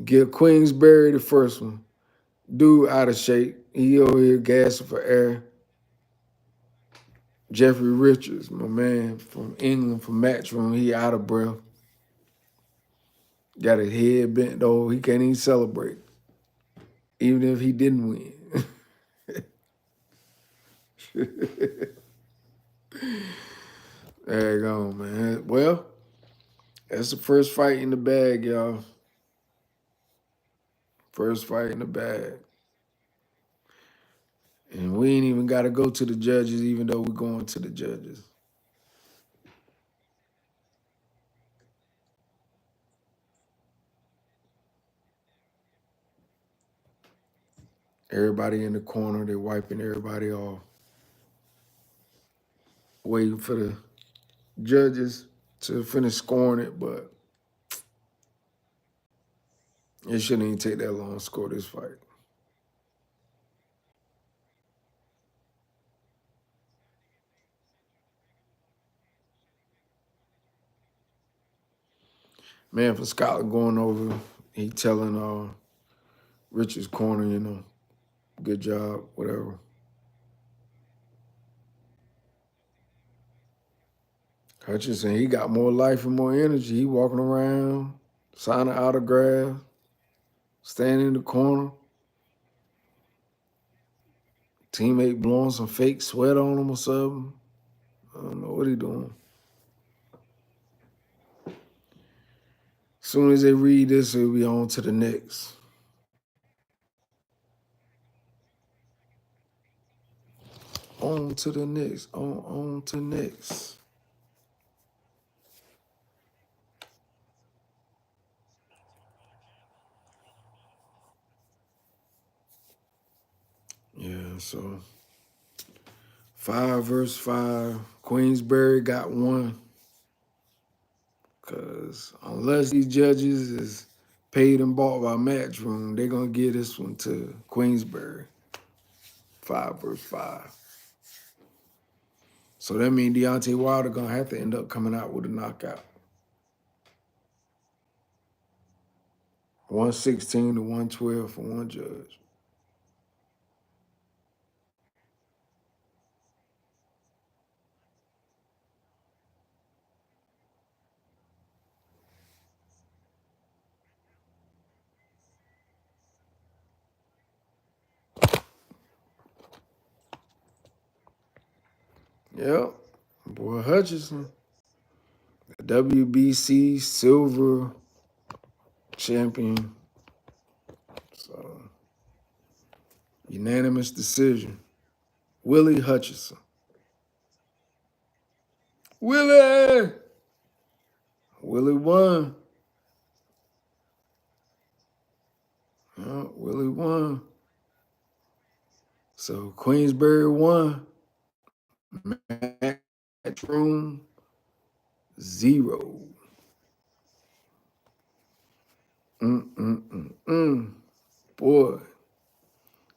give Queensberry the first one. Dude out of shape. He over here gasping for air. Jeffrey Richards, my man from England, from Matchroom, he out of breath. Got his head bent over. He can't even celebrate, even if he didn't win. There you go, man. Well, that's the first fight in the bag, y'all. First fight in the bag. And we ain't even got to go to the judges, even though we're going to the judges. Everybody in the corner, they're wiping everybody off. Waiting for the judges to finish scoring it, but it shouldn't even take that long to score this fight. Man from Scotland going over, he telling Richard's corner, good job, whatever. Hutchinson, he got more life and more energy. He walking around, signing autographs, standing in the corner. Teammate blowing some fake sweat on him or something. I don't know what he doing. soon as they read this, it'll be on to the next. On to the next. On to next. Yeah, so 5 versus 5. Queensberry got 1. Because unless these judges is paid and bought by Matchroom, they're going to give this one to Queensberry. 5 versus 5. So that means Deontay Wilder going to have to end up coming out with a knockout. 116 to 112 for one judge. Yep. Boy Hutchinson, the WBC silver champion. So, unanimous decision. Willie Hutchinson. Willie! Willie won. Yeah, Willie won. So Queensberry won. Matchroom 0. Boy,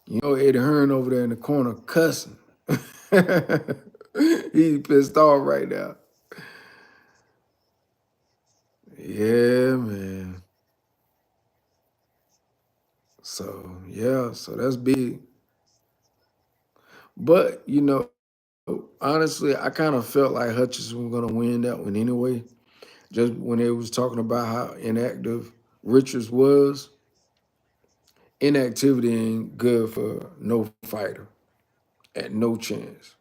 you know Eddie Hearn over there in the corner cussing. He's pissed off right now. Yeah, man. So, yeah, so that's big. But, you know, honestly, I kind of felt like Hutchinson was going to win that one anyway. Just when they was talking about how inactive Richards was, inactivity ain't good for no fighter at no chance.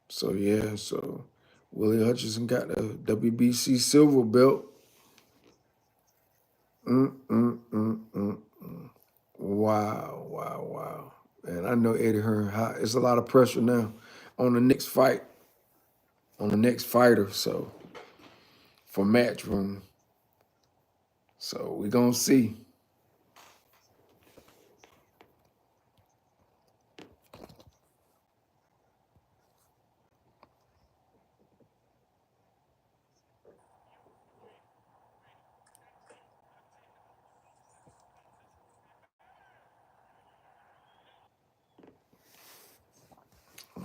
So, yeah, so Willie Hutchinson got the WBC silver belt. Wow, wow, wow. And I know Eddie Hearn, it's a lot of pressure now on the next fight, on the next fighter, so for Matchroom. So we're going to see.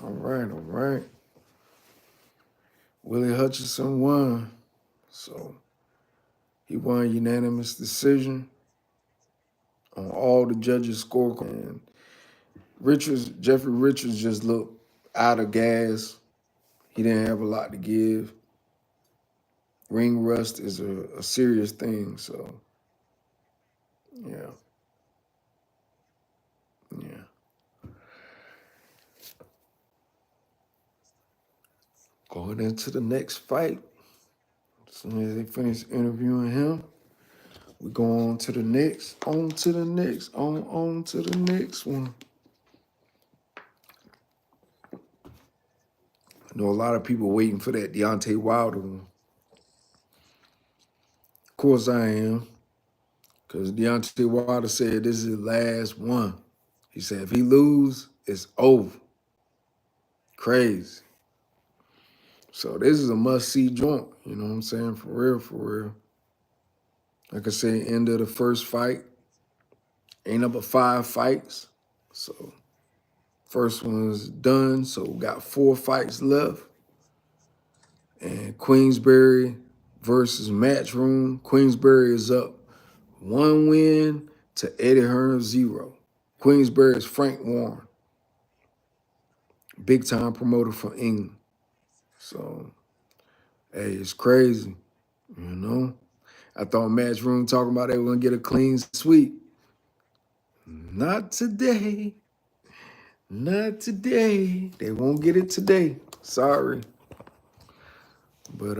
All right, all right. Willie Hutchinson won. So he won unanimous decision on all the judges' scorecard. And Jeffrey Richards just looked out of gas. He didn't have a lot to give. Ring rust is a serious thing, so yeah. Yeah. Going into the next fight. As soon as they finish interviewing him, we go on to the next, on to the next, on to the next one. I know a lot of people waiting for that Deontay Wilder one. Of course I am, because Deontay Wilder said this is his last one. He said if he lose, it's over. Crazy. So this is a must-see joint, you know what I'm saying? For real, for real. Like I say, end of the first fight. Ain't up but 5 fights. So first one's done. So we got 4 fights left. And Queensberry versus Matchroom. Queensberry is up 1 win to Eddie Hearn 0. Queensberry is Frank Warren. Big time promoter from England. So, hey, it's crazy, you know? I thought Matchroom talking about they were going to get a clean sweep. Not today. Not today. They won't get it today. Sorry. But,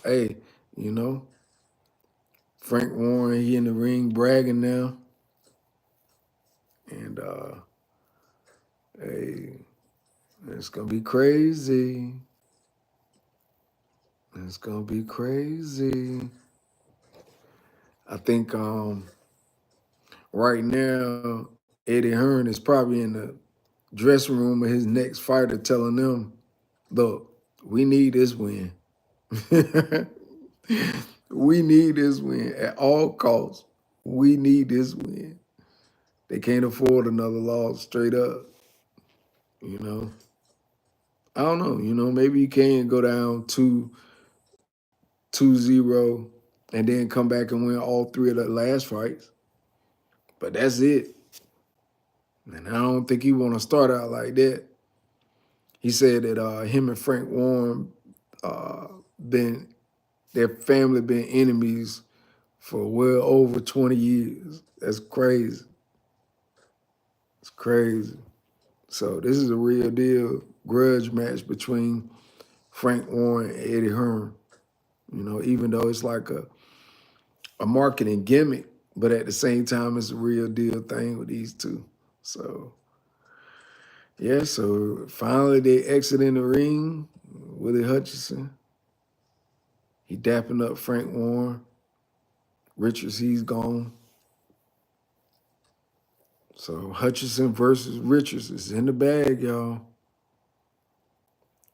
hey, you know, Frank Warren, he in the ring bragging now. And hey, it's gonna be crazy. It's gonna be crazy. I think right now Eddie Hearn is probably in the dressing room of his next fighter telling them, look, we need this win. We need this win at all costs. We need this win. They can't afford another loss straight up. You know, I don't know. You know, maybe you can go down 2-0 and then come back and win all three of the last fights. But that's it. And I don't think he want to start out like that. He said that him and Frank Warren been their family been enemies for well over 20 years. That's crazy. It's crazy. So this is a real deal grudge match between Frank Warren and Eddie Hearn. You know, even though it's like a marketing gimmick, but at the same time, it's a real deal thing with these two. So yeah, so finally they exit in the ring. Willie Hutchinson, he dapping up Frank Warren. Richards, he's gone. So Hutchinson versus Richards is in the bag, y'all.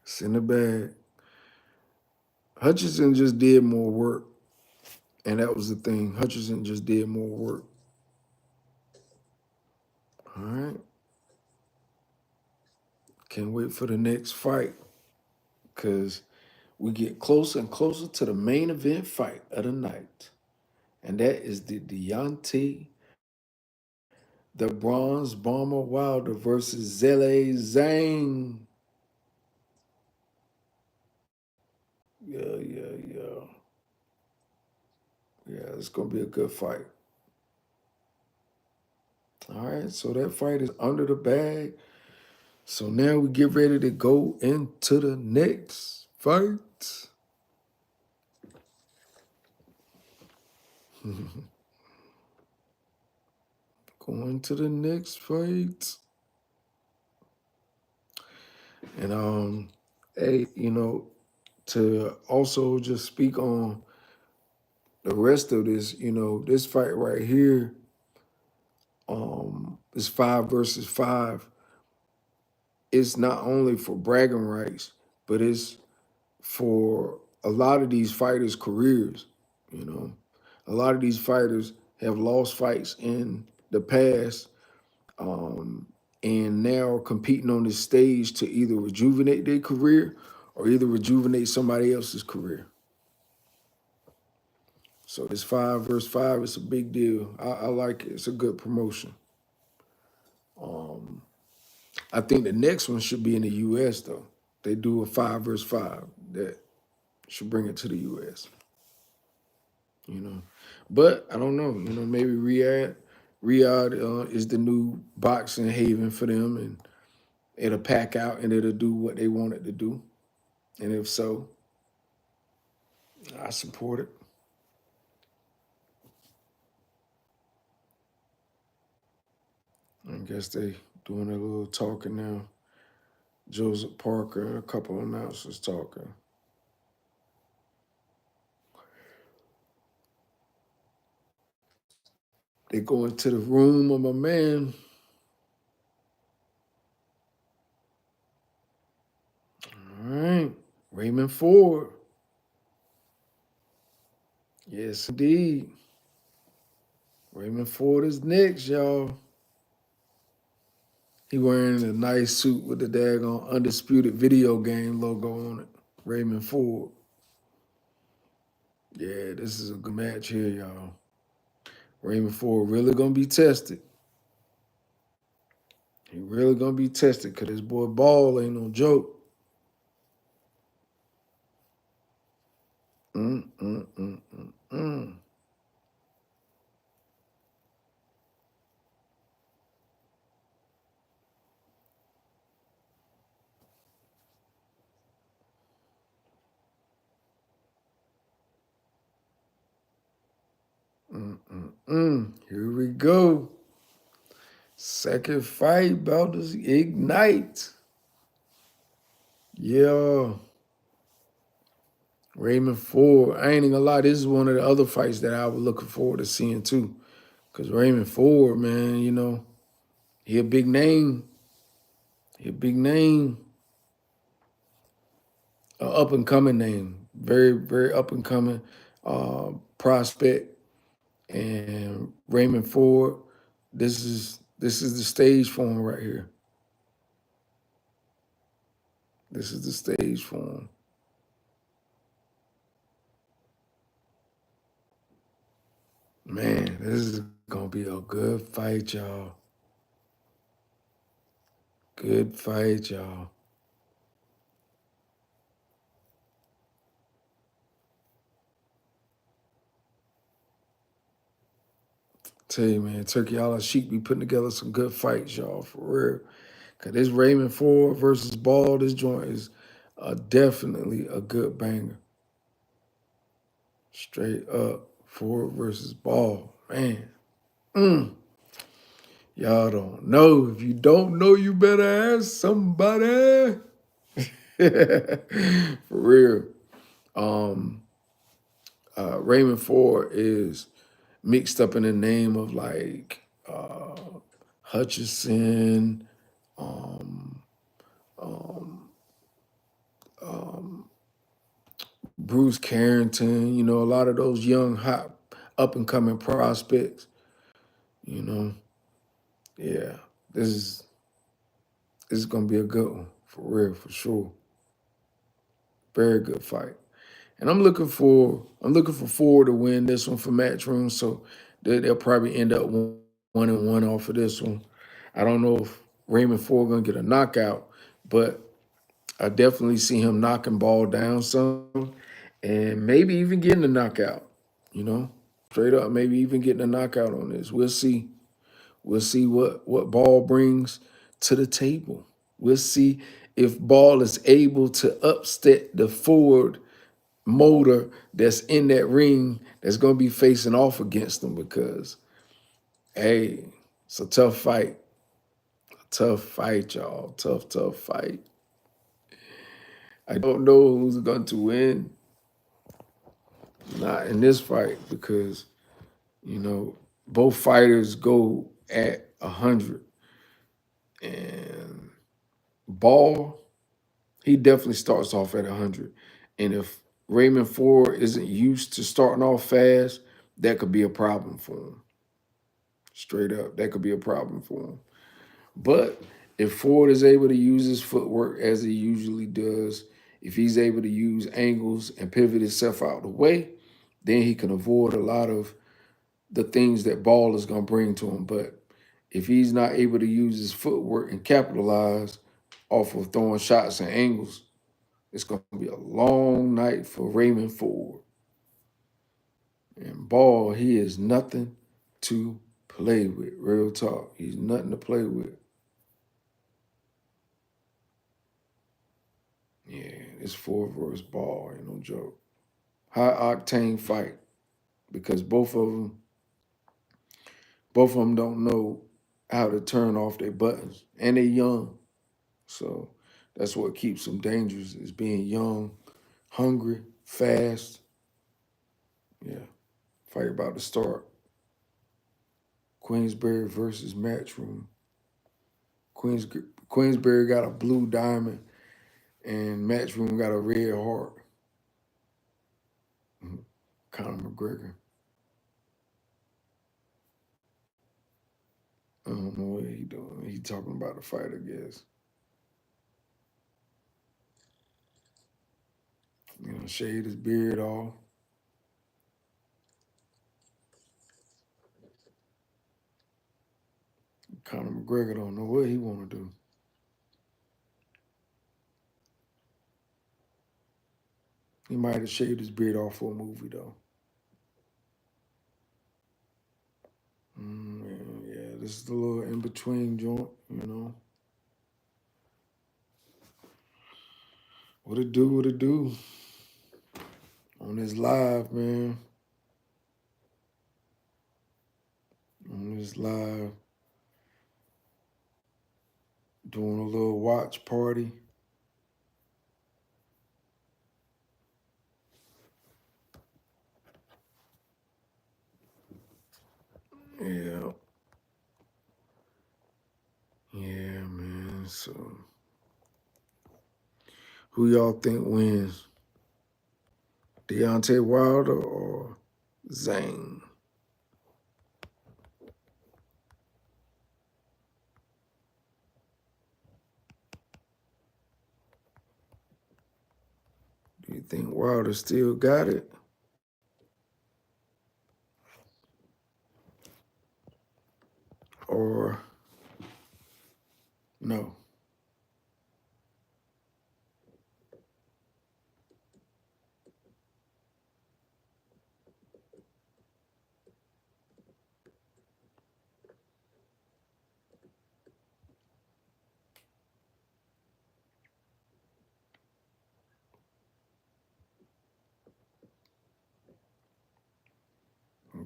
It's in the bag. Hutchinson just did more work. And that was the thing. Hutchinson just did more work. All right. Can't wait for the next fight because we get closer and closer to the main event fight of the night. And that is the Deontay, the Bronze Bomber Wilder versus Zele Zhang. Yeah. Yeah, it's going to be a good fight. All right, so that fight is under the bag. So now we get ready to go into the next fight. Going to the next fight. And hey, you know, to also just speak on the rest of this, you know, this fight right here, this 5 versus 5, it's not only for bragging rights, but it's for a lot of these fighters' careers. You know, a lot of these fighters have lost fights in the past, and now competing on this stage to either rejuvenate their career or either rejuvenate somebody else's career. So this 5 versus 5 is a big deal. I like it. It's a good promotion. I think the next one should be in the U.S. though. They do a 5 versus 5 that should bring it to the U.S. You know, but I don't know. You know, maybe Riyadh is the new boxing haven for them, and it'll pack out and it'll do what they want it to do. And if so, I support it. I guess they doing a little talking now. Joseph Parker and a couple of announcers talking. They go into the room of my man. All right, Raymond Ford. Yes, indeed. Raymond Ford is next, y'all. He wearing a nice suit with the daggone Undisputed video game logo on it. Raymond Ford. Yeah, this is a good match here, y'all. Raymond Ford really gonna be tested. He really gonna be tested because this boy Ball ain't no joke. Mm, mm, mm, mm, mm. Here we go. Second fight about to ignite. Yeah. Raymond Ford. I ain't even gonna lie, this is one of the other fights that I was looking forward to seeing too. Because Raymond Ford, man, you know, he a big name. He a big name. An up and coming name. Very, very up and coming prospect. And Raymond Ford, this is the stage for him right here. This is the stage for him. Man, this is gonna be a good fight, y'all. Good fight, y'all. Tell you, man, Turkey Allah Sheik be putting together some good fights, y'all, for real. Cause this Raymond Ford versus Ball, this joint is definitely a good banger. Straight up, Ford versus Ball, man. Y'all don't know. If you don't know, you better ask somebody. For real. Um, Raymond Ford is mixed up in the name of like Hutchison, um, um, um, Bruce Carrington, you know, a lot of those young, hot, up and coming prospects, you know. Yeah, this is this is gonna be a good one, for real, for sure. Very good fight. And I'm looking for Ford to win this one for Matchroom, so they'll probably end up 1-1 off of this one. I don't know if Raymond Ford gonna get a knockout, but I definitely see him knocking Ball down some, and maybe even getting a knockout. You know, straight up, maybe even getting a knockout on this. We'll see. We'll see what Ball brings to the table. We'll see if Ball is able to upset the Ford motor that's in that ring that's going to be facing off against them, because, hey, it's a tough fight. A tough fight, y'all. Tough, tough fight. I don't know who's going to win. Not in this fight, because, you know, both fighters go at 100. And Ball, he definitely starts off at 100. And if Raymond Ford isn't used to starting off fast, that could be a problem for him. Straight up, that could be a problem for him. But if Ford is able to use his footwork as he usually does, if he's able to use angles and pivot himself out of the way, then he can avoid a lot of the things that Ball is going to bring to him. But if he's not able to use his footwork and capitalize off of throwing shots and angles, it's going to be a long night for Raymond Ford. And Ball, he is nothing to play with. Real talk. He's nothing to play with. Yeah, it's Ford versus Ball. Ain't no joke. High octane fight, because both of them don't know how to turn off their buttons, and they're young. So that's what keeps them dangerous, is being young, hungry, fast. Yeah, fight about to start. Queensberry versus Matchroom. Queens Queensberry got a blue diamond, and Matchroom got a red heart. Conor McGregor. I don't know what he doing. He talking about the fight, I guess. You know, shade his beard off. Conor McGregor don't know what he want to do. He might have shaved his beard off for a movie though. Yeah, this is the little in between joint. You know, what it do? What it do? On this live, man. on this live, doing a little watch party. Yeah. Yeah, man. So, who y'all think wins? Deontay Wilder or Zane? Do you think Wilder still got it? Or no?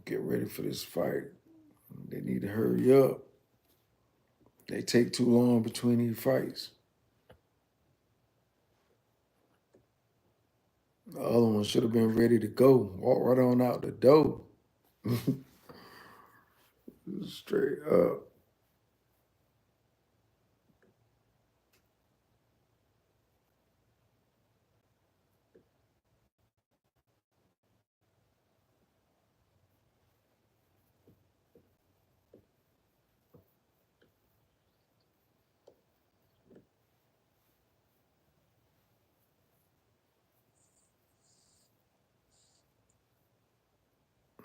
Get ready for this fight. They need to hurry up. They take too long between these fights. The other one should have been ready to go. Walk right on out the door. Straight up.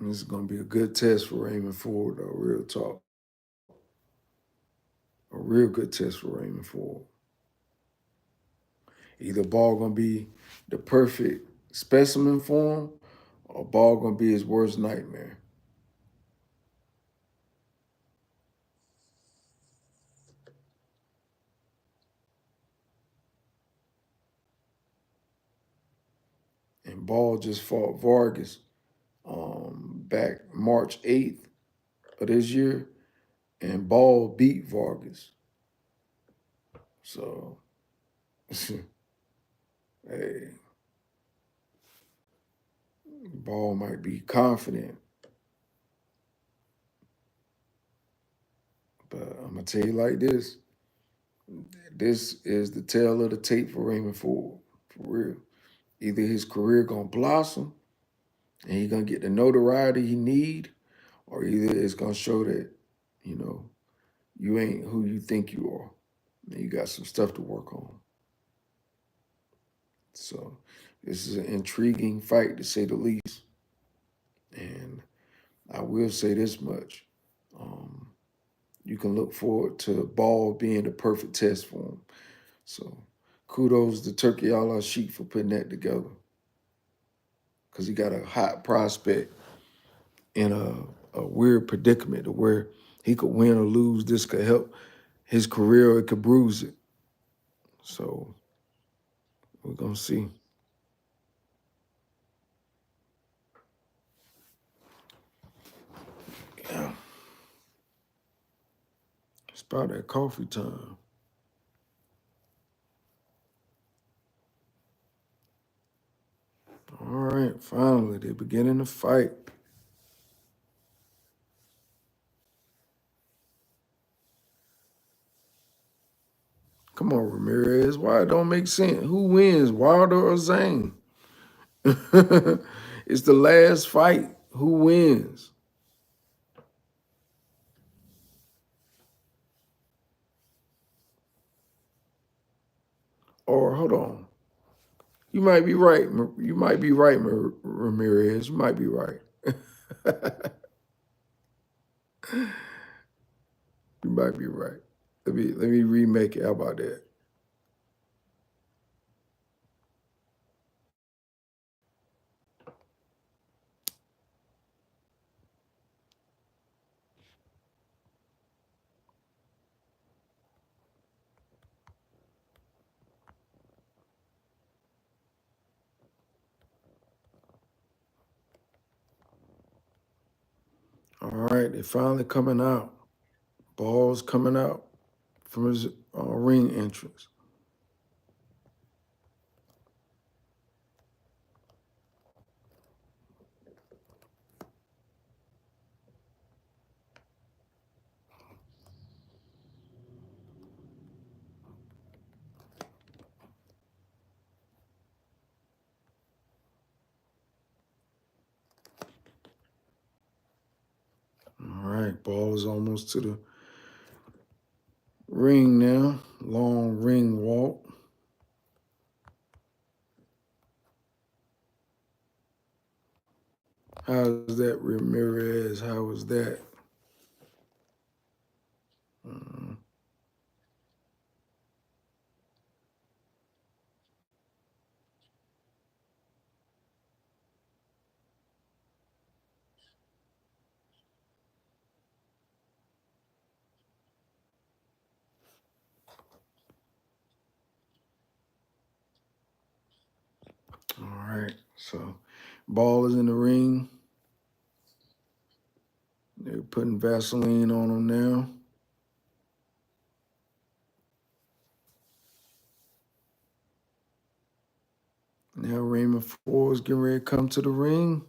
This is going to be a good test for Raymond Ford, though, real talk. A real good test for Raymond Ford. Either Ball going to be the perfect specimen for him, or Ball going to be his worst nightmare. And Ball just fought Vargas back March 8th of this year, and Ball beat Vargas. So, hey, Ball might be confident, but I'm going to tell you like this. This is the tale of the tape for Raymond Ford, for real. Either his career going to blossom and he going to get the notoriety he need, or either it's going to show that, you know, you ain't who you think you are. And you got some stuff to work on. So this is an intriguing fight, to say the least. And I will say this much. You can look forward to Ball being the perfect test for him. So kudos to Turkey Allah Sheik for putting that together. Because he got a hot prospect in a weird predicament to where he could win or lose. This could help his career, or it could bruise it. So we're going to see. Yeah. It's about that coffee time. All right, finally, they're beginning to fight. Come on, Ramirez. Why it don't make sense? Who wins, Wilder or Zane? It's the last fight. Who wins? Or hold on. You might be right. You might be right, Ramirez. You might be right. You might be right. Let me remake it. How about that? All All right, they finally coming out. Ball's coming out from his ring entrance. All right, ball is almost to the ring now. Long ring walk. How's that, Ramirez? How was that? Uh, all right, so ball is in the ring. They're putting Vaseline on him now. Now Raymond Ford is getting ready to come to the ring.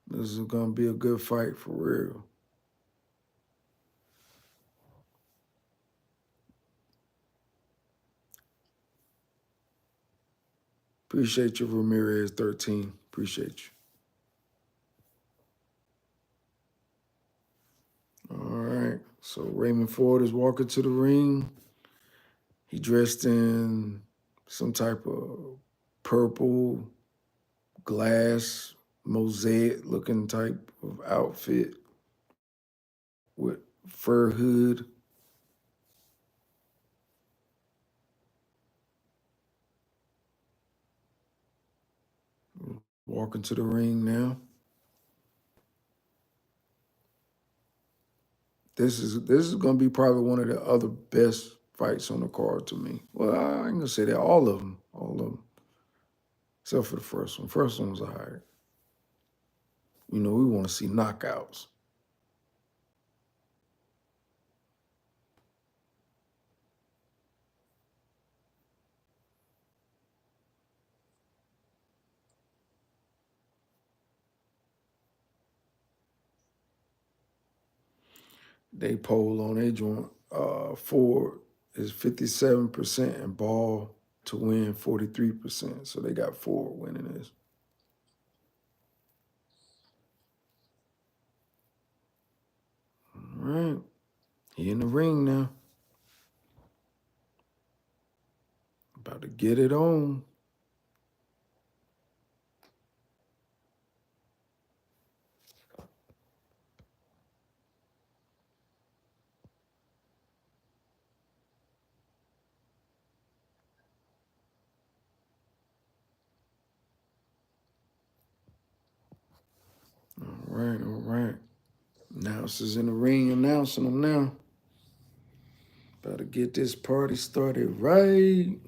This is going to be a good fight for real. Appreciate you, Ramirez 13. Appreciate you. All right. So Raymond Ford is walking to the ring. He dressed in some type of purple glass mosaic looking type of outfit with fur hood. Walking to the ring now. This is gonna be probably one of the other best fights on the card to me. Well, I ain't gonna say that. All of them, except for the first one. First one was alright. You know, we want to see knockouts. They poll on their joint. Ford is 57% and Ball to win 43%. So they got Ford winning this. All right. He in the ring now. About to get it on. All right, all right. Announcers in the ring announcing them now. About to get this party started right.